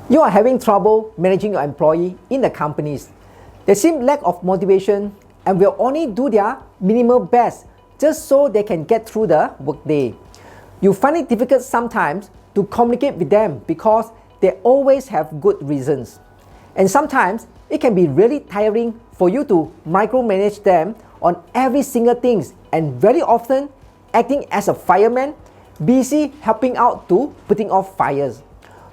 You are having trouble managing your employee in the companies. They seem lack of motivation and will only do their minimal best just so they can get through the workday. You find it difficult sometimes to communicate with them because they always have good reasons. And sometimes it can be really tiring for you to micromanage them on every single thing, and very often acting as a fireman, busy helping out to putting off fires.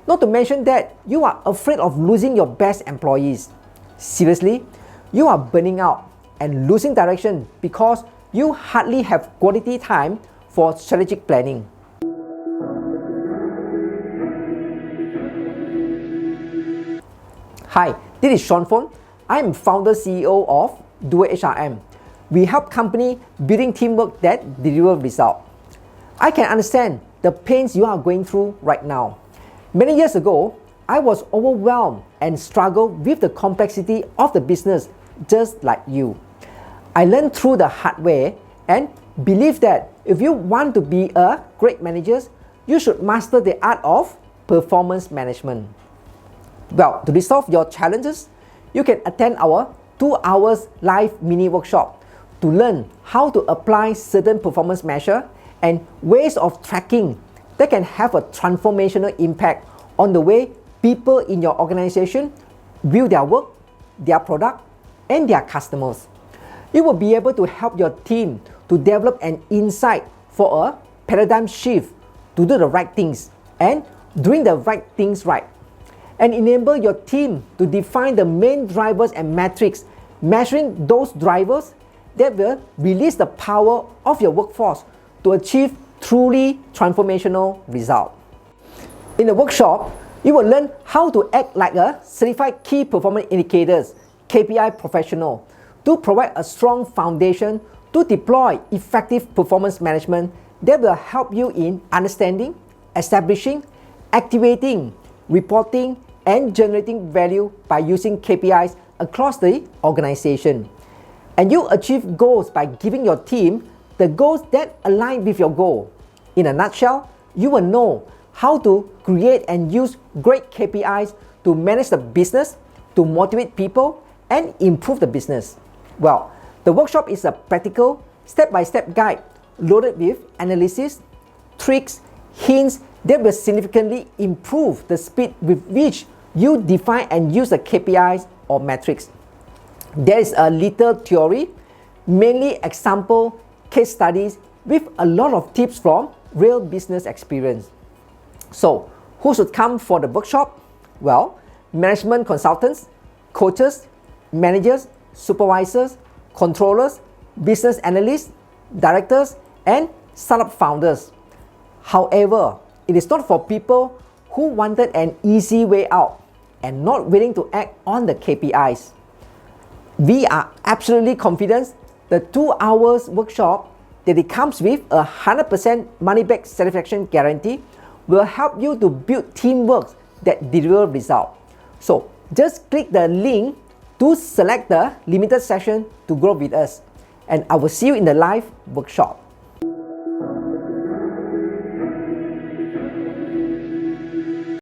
Not to mention that you are afraid of losing your best employees. Seriously, you are burning out and losing direction because you hardly have quality time for strategic planning. Hi, this is Shone Fone. I am founder CEO of Dual HRM. We help companies building teamwork that deliver results. I can understand the pains you are going through right now. Many years ago, I was overwhelmed and struggled with the complexity of the business just like you. I learned through the hard way and believe that if you want to be a great manager, you should master the art of performance management. Well, to resolve your challenges, you can attend our 2 hours live mini workshop to learn how to apply certain performance measures and ways of tracking that can have a transformational impact on the way people in your organization view their work, their product, and their customers. You will be able to help your team to develop an insight for a paradigm shift to do the right things and doing the right things right, and enable your team to define the main drivers and metrics, measuring those drivers that will release the power of your workforce to achieve truly transformational results. In the workshop, you will learn how to act like a certified key performance indicators KPI professional to provide a strong foundation to deploy effective performance management that will help you in understanding, establishing, activating, reporting, and generating value by using KPIs across the organization. And you achieve goals by giving your team the goals that align with your goal. In a nutshell, you will know how to create and use great KPIs to manage the business, to motivate people, and improve the business. Well, the workshop is a practical, step-by-step guide loaded with analysis, tricks, hints that will significantly improve the speed with which you define and use the KPIs or metrics. There is a little theory, mainly example case studies with a lot of tips from real business experience. So, who should come for the workshop? Well, management consultants, coaches, managers, supervisors, controllers, business analysts, directors, and startup founders. However, it is not for people who wanted an easy way out and not willing to act on the KPIs. We are absolutely confident the 2 hours workshop that it comes with a 100% money-back satisfaction guarantee will help you to build teamwork that deliver results. So just click the link to select the limited session to grow with us, and I will see you in the live workshop.